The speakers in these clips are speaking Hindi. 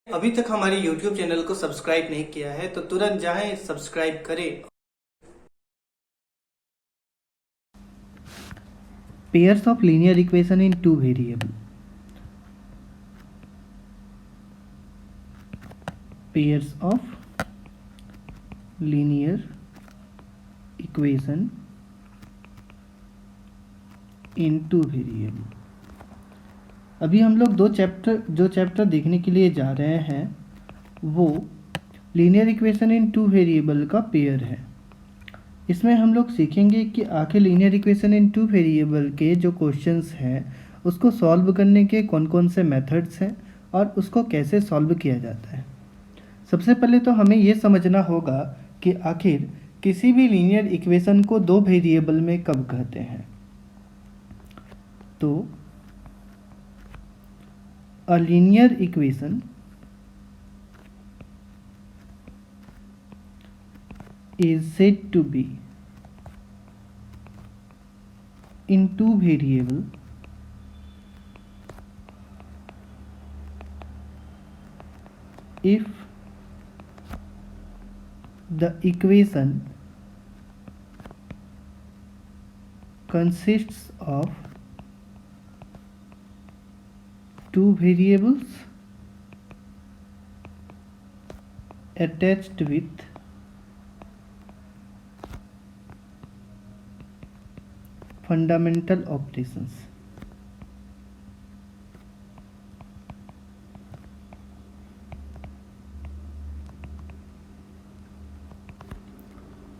अभी तक हमारे YouTube चैनल को सब्सक्राइब नहीं किया है तो तुरंत जाएं, सब्सक्राइब करें। Pairs of linear equation in two variable. Pairs of linear equation in two variable. अभी हम लोग जो चैप्टर देखने के लिए जा रहे हैं वो linear equation in two variable का पेयर है। इसमें हम लोग सीखेंगे कि आखिर linear equation in two variable के जो क्वेश्चंस हैं उसको सॉल्व करने के कौन कौन से मेथड्स हैं और उसको कैसे सॉल्व किया जाता है। सबसे पहले तो हमें ये समझना होगा कि आखिर किसी भी लीनियर इक्वेशन को दो वेरिएबल में कब कहते हैं। तो a linear equation is said to be in two variable if the equation consists of two variables attached with fundamental operations.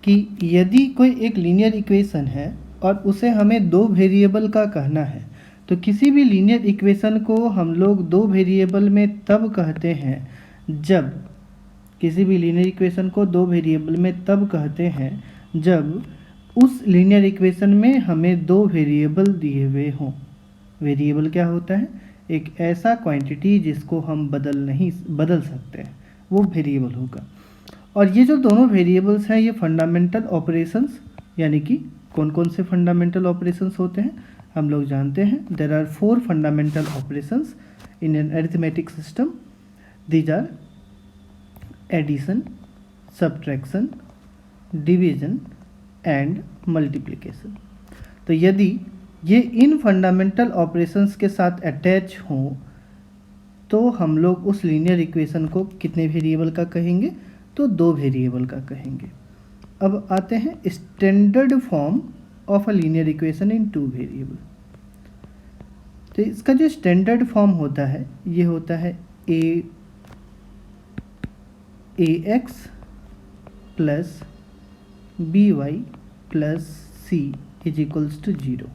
कि यदि कोई एक लीनियर इक्वेशन है और उसे हमें दो वेरिएबल का कहना है तो किसी भी लीनियर इक्वेशन को हम लोग दो वेरिएबल में तब कहते हैं जब किसी भी लीनियर इक्वेशन को दो वेरिएबल में तब कहते हैं जब उस लीनियर इक्वेशन में हमें दो वेरिएबल दिए हुए हों। वेरिएबल क्या होता है? एक ऐसा क्वांटिटी जिसको हम बदल सकते हैं, वो वेरिएबल होगा। और ये जो दोनों वेरिएबल्स हैं ये फंडामेंटल ऑपरेशंस, यानी कि कौन कौन से फंडामेंटल ऑपरेशंस होते हैं हम लोग जानते हैं। There are 4 fundamental operations in an arithmetic system. These are addition, subtraction, division and multiplication. तो यदि ये इन फंडामेंटल ऑपरेशंस के साथ अटैच हों तो हम लोग उस लीनियर इक्वेशन को कितने वेरिएबल का कहेंगे? तो दो वेरिएबल का कहेंगे। अब आते हैं standard form of a linear equation in two variable. तो इसका जो स्टैंडर्ड फॉर्म होता है ये होता है ax plus by plus c is equals to 0।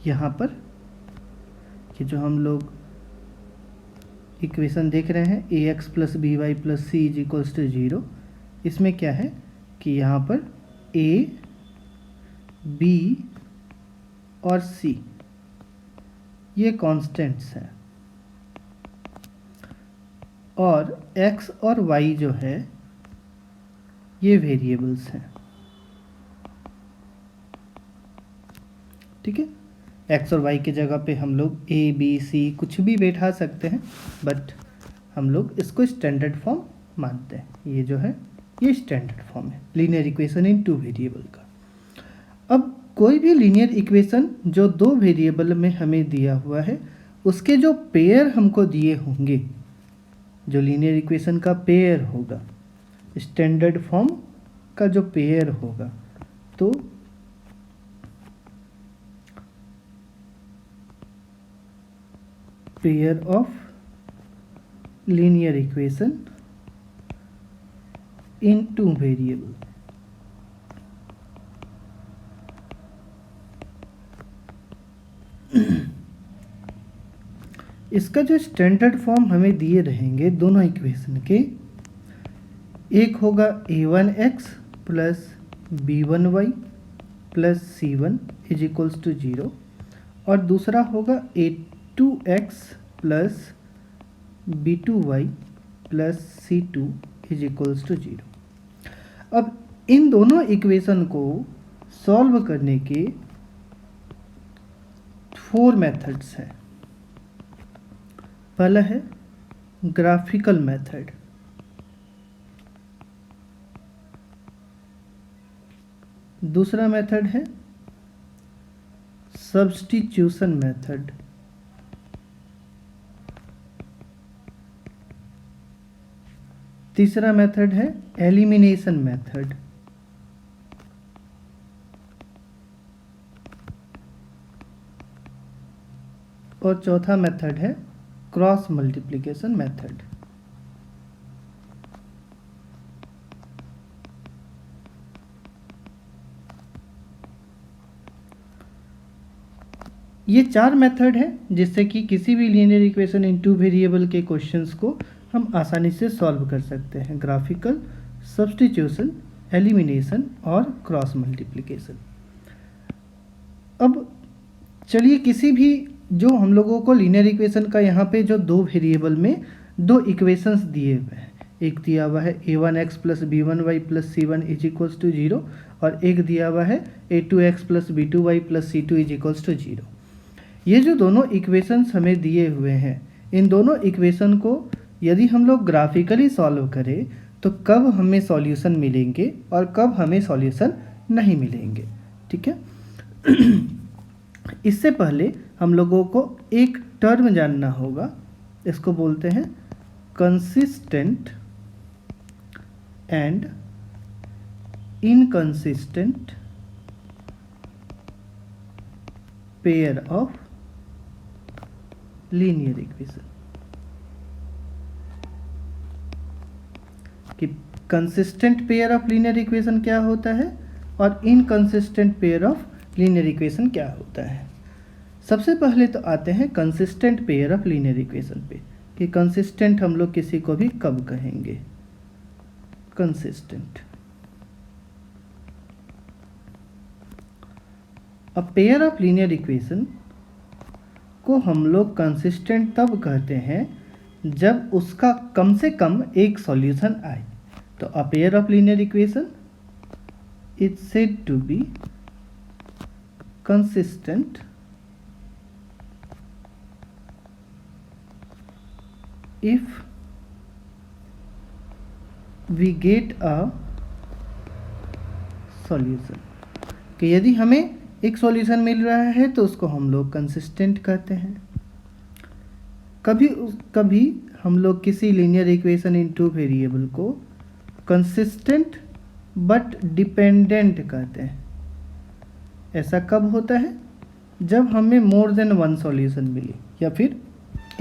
यहाँ पर ये जो हम लोग इक्वेशन देख रहे हैं ax plus by plus c is equals to 0, इसमें क्या है कि यहाँ पर a, b और c ये कांस्टेंट्स हैं और x और y जो है ये वेरिएबल्स हैं। ठीक है, x और y की जगह पे हम लोग a b c कुछ भी बैठा सकते हैं, बट हम लोग इसको स्टैंडर्ड फॉर्म मानते हैं। ये जो है ये स्टैंडर्ड फॉर्म है linear equation in two variable का। अब कोई भी लीनियर इक्वेशन जो दो वेरिएबल में हमें दिया हुआ है उसके जो पेयर हमको दिए होंगे, जो लीनियर इक्वेशन का पेयर होगा, स्टैंडर्ड फॉर्म का जो पेयर होगा, तो pair of linear equation in two variable. इसका जो स्टैंडर्ड फॉर्म हमें दिए रहेंगे दोनों इक्वेशन के, एक होगा a1x plus b1y plus c1 is equals to 0 और दूसरा होगा a2x plus b2y plus c2 is equals to 0। अब इन दोनों इक्वेशन को सॉल्व करने के 4 मेथड्स हैं। पहला है ग्राफिकल मेथड, दूसरा मेथड है सब्स्टिट्यूशन मेथड, तीसरा मेथड है एलिमिनेशन मेथड, और चौथा मेथड है क्रॉस मल्टीप्लिकेशन मेथड। ये चार मेथड है जिससे कि किसी भी linear equation in two variable के क्वेश्चंस को हम आसानी से सॉल्व कर सकते हैं। ग्राफिकल, सब्स्टिट्यूशन, एलिमिनेशन और क्रॉस मल्टीप्लिकेशन। अब चलिए किसी भी जो हम लोगों को लीनियर इक्वेशन का यहाँ पे जो दो वेरिएबल में दो इक्वेशंस दिए हुए हैं, एक दिया हुआ है a1x plus b1y plus c1 is equals to 0 और एक दिया हुआ है a2x plus b2y plus c2 is equals to 0। ये जो दोनों इक्वेशंस हमें दिए हुए हैं, इन दोनों इक्वेशन को यदि हम लोग ग्राफिकली सॉल्व करें तो कब हमें सॉल्यूशन मिलेंगे और कब हमें सॉल्यूशन नहीं मिलेंगे, ठीक है। इससे पहले हम लोगों को एक टर्म जानना होगा, इसको बोलते हैं consistent and inconsistent pair of linear equation. कि consistent pair of linear equation क्या होता है और inconsistent pair of linear equation क्या होता है। सबसे पहले तो आते हैं consistent pair of linear equation पे, कि कंसिस्टेंट हम लोग किसी को भी कब कहेंगे। Consistent, a pair of linear equation को हम लोग कंसिस्टेंट तब कहते हैं जब उसका कम से कम एक सॉल्यूशन आए। तो a pair of linear equation is said to be consistent if we get a solution। कि यदि हमें एक सॉल्यूशन मिल रहा है तो उसको हम लोग कंसिस्टेंट कहते हैं। कभी हम लोग किसी linear equation in two variable को कंसिस्टेंट बट डिपेंडेंट कहते हैं। ऐसा कब होता है? जब हमें मोर देन वन सॉल्यूशन मिले या फिर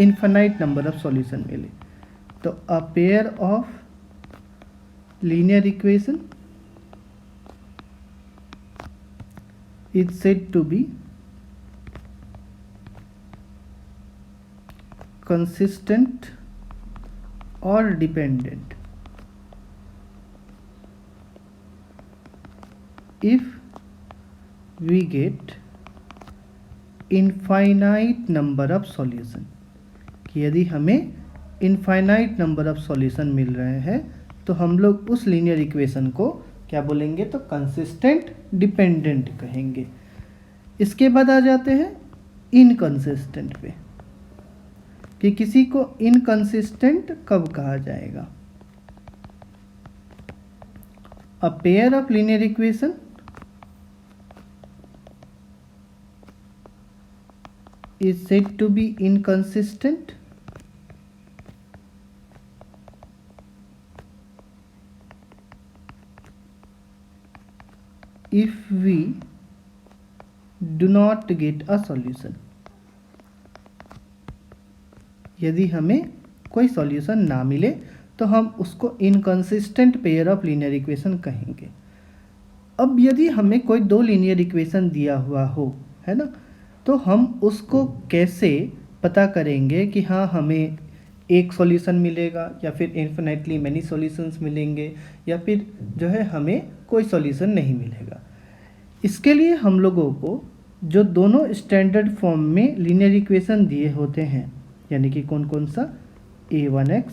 इनफाइनाइट नंबर ऑफ सॉल्यूशन मिले। तो a pair of linear equation is said to be consistent or dependent if we get infinite number of solution। कि यदि हमें इनफाइनाइट नंबर ऑफ सॉल्यूशन मिल रहे हैं तो हम लोग उस लीनियर इक्वेशन को क्या बोलेंगे? तो कंसिस्टेंट डिपेंडेंट कहेंगे। इसके बाद आ जाते हैं इनकंसिस्टेंट पे, कि किसी को इनकंसिस्टेंट कब कहा जाएगा। अ pair of linear equation is said to be inconsistent if we do not get a solution। यदि हमें कोई सॉल्यूशन ना मिले तो हम उसको inconsistent pair of linear equation कहेंगे। अब यदि हमें कोई दो लीनियर इक्वेशन दिया हुआ हो, है ना, तो हम उसको कैसे पता करेंगे कि हाँ हमें एक सॉल्यूशन मिलेगा या फिर इन्फिनिटली मैनी सॉल्यूशंस मिलेंगे या फिर जो है हमें कोई सॉल्यूशन नहीं मिलेगा। इसके लिए हम लोगों को जो दोनों स्टैंडर्ड फॉर्म में लीनियर इक्वेशन दिए होते हैं, यानी कि कौन कौन सा, a1x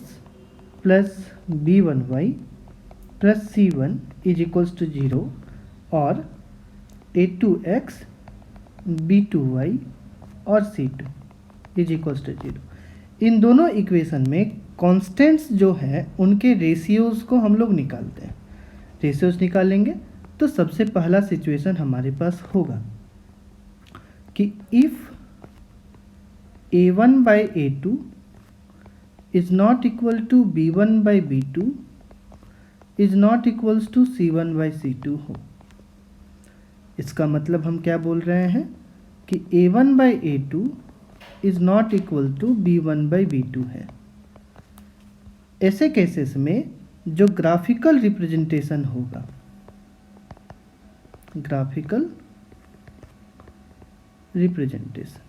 plus b1y plus c1 is equals to 0 और a2x b2y और c2 इज इक्वल्स टू 0। इन दोनों इक्वेशन में कांस्टेंट्स जो है उनके रेशियोज को हम लोग निकालते हैं। रेशियोज निकालेंगे तो सबसे पहला सिचुएशन हमारे पास होगा कि if a1 by a2 is not equal to b1 by b2 is not equals to c1 by c2 हो। इसका मतलब हम क्या बोल रहे हैं कि a1 by a2 is not equal to b1 by b2 है। ऐसे केसेस में जो ग्राफिकल रिप्रेजेंटेशन होगा, ग्राफिकल रिप्रेजेंटेशन,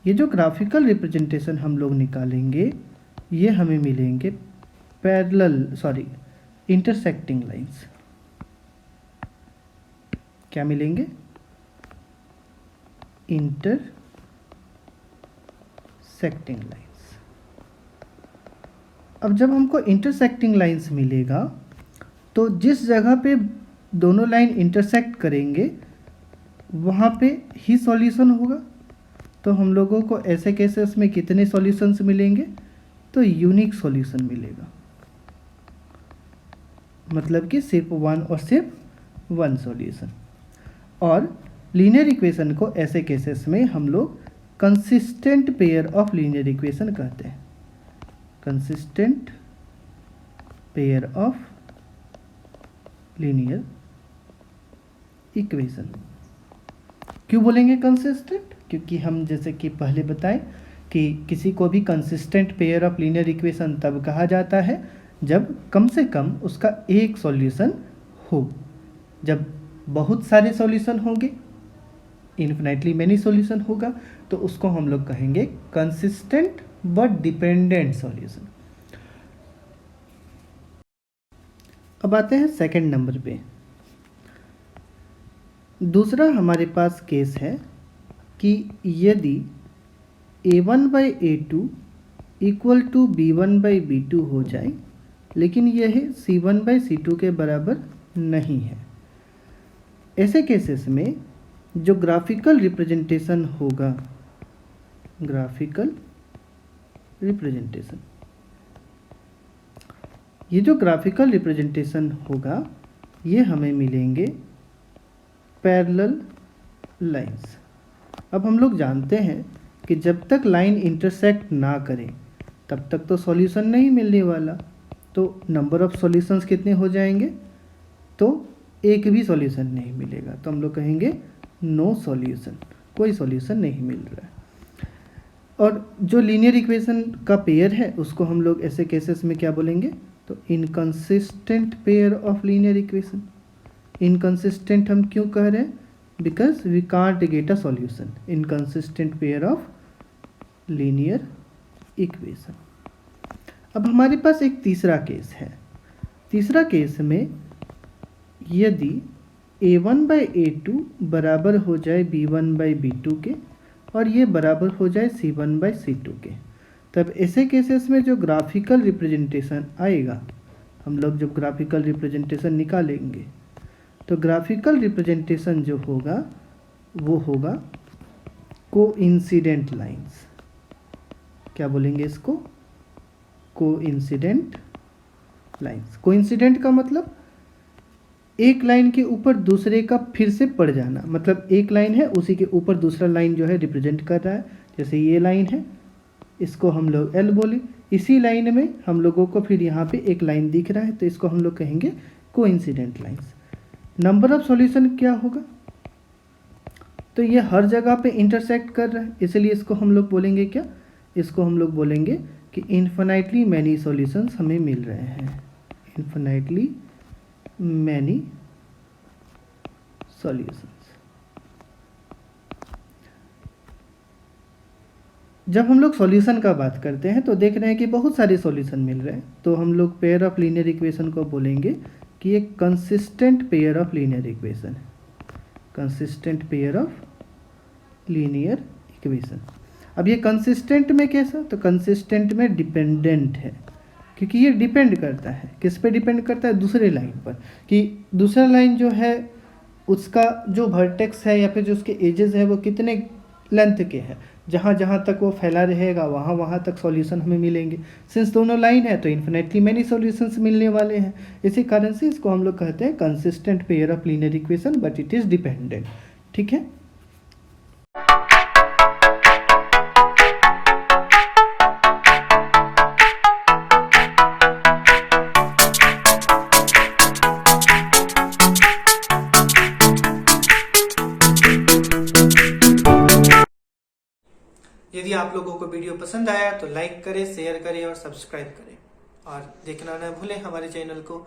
ये जो ग्राफिकल रिप्रेजेंटेशन हम लोग निकालेंगे ये हमें मिलेंगे इंटरसेक्टिंग लाइंस। क्या मिलेंगे? Intersecting lines. अब जब हमको इंटरसेक्टिंग लाइंस मिलेगा तो जिस जगह पे दोनों लाइन इंटरसेक्ट करेंगे वहाँ पे ही सॉल्यूशन होगा। तो हम लोगों को ऐसे केसेस में कितने सॉल्यूशंस मिलेंगे? तो यूनिक सॉल्यूशन मिलेगा, मतलब कि सिर्फ वन और सिर्फ वन सॉल्यूशन। और लीनियर इक्वेशन को ऐसे केसेस में हम लोग consistent pair of linear equation कहते हैं। Consistent pair of linear equation. क्यों बोलेंगे कंसिस्टेंट? क्योंकि हम जैसे कि पहले बताएं कि किसी को भी consistent pair of linear equation तब कहा जाता है जब कम से कम उसका एक सॉल्यूशन हो। जब बहुत सारे सॉल्यूशन होंगे, इन्फिनिटली मैनी सॉल्यूशन होगा, तो उसको हम लोग कहेंगे कंसिस्टेंट बट डिपेंडेंट सॉल्यूशन। अब आते हैं सेकंड नंबर पे। दूसरा हमारे पास केस है कि यदि a1 by a2 equal to b1 by b2 हो जाए, लेकिन यह c1 by c2 के बराबर नहीं है। ऐसे केसेस में जो ग्राफिकल रिप्रेजेंटेशन होगा, ग्राफिकल रिप्रेजेंटेशन, ये जो ग्राफिकल रिप्रेजेंटेशन होगा ये हमें मिलेंगे पैरेलल लाइंस। अब हम लोग जानते हैं कि जब तक लाइन इंटरसेक्ट ना करें तब तक तो सॉल्यूशन नहीं मिलने वाला। तो नंबर ऑफ सॉल्यूशंस कितने हो जाएंगे? तो एक भी सॉल्यूशन नहीं मिलेगा, तो हम लोग कहेंगे नो सॉल्यूशन, कोई सॉल्यूशन नहीं मिल रहा है। और जो लीनियर इक्वेशन का पेयर है उसको हम लोग ऐसे केसेस में क्या बोलेंगे? तो inconsistent pair of linear equation. Inconsistent हम क्यों कह रहे हैं? Because we can't get a solution. Inconsistent pair of linear equation. अब हमारे पास एक तीसरा केस है। तीसरा केस में यदि a1 by a2 बराबर हो जाए b1 by b2 के और ये बराबर हो जाए c1 by c2 के, तब ऐसे केसेस में जो ग्राफिकल रिप्रेजेंटेशन आएगा, हम लोग जब ग्राफिकल रिप्रेजेंटेशन निकालेंगे तो ग्राफिकल रिप्रेजेंटेशन जो होगा वो होगा कोइंसिडेंट लाइंस। क्या बोलेंगे इसको? Coincident lines. कोइंसिडेंट का मतलब एक लाइन के ऊपर दूसरे का फिर से पड़ जाना, मतलब एक लाइन है उसी के ऊपर दूसरा लाइन जो है रिप्रेजेंट कर रहा है। जैसे ये लाइन है, इसको हम लोग L बोले, इसी लाइन में हम लोगों को फिर यहाँ पे एक लाइन दिख रहा है तो इसको हम लोग कहेंगे coincident lines. Number of solution क्या होगा? तो ये हर जगह पे इंटरसेक्ट कर रहा है, इसलिए इसको हम लोग बोलेंगे क्या? इसको हम लोग बोलेंगे कि इन्फिनाइटली मैनी सॉल्यूशंस हमें मिल रहे हैं। Infinitely many solutions. जब हम लोग सॉल्यूशन का बात करते हैं तो देख रहे हैं कि बहुत सारे सॉल्यूशन मिल रहे हैं, तो हम लोग पेयर ऑफ लीनियर इक्वेशन को बोलेंगे कि एक consistent pair of linear equation है। Consistent pair of linear equation. अब ये कंसिस्टेंट में कैसा? तो कंसिस्टेंट में डिपेंडेंट है, क्योंकि ये डिपेंड करता है, किस पे डिपेंड करता है? दूसरे लाइन पर, कि दूसरा लाइन जो है उसका जो वर्टेक्स है या फिर जो उसके एजेस है वो कितने लेंथ के है। जहाँ जहाँ तक वो फैला रहेगा वहाँ वहाँ तक सॉल्यूशन हमें मिलेंगे। सिंस दोनों लाइन है तो इन्फिनेटली मैनी सॉल्यूशंस मिलने वाले हैं। इसी कारण से इसको हम लोग कहते हैं consistent pair of linear equation but it is dependent. ठीक है। यदि आप लोगों को वीडियो पसंद आया तो लाइक करें, शेयर करें और सब्सक्राइब करें, और देखना न भूलें हमारे चैनल को।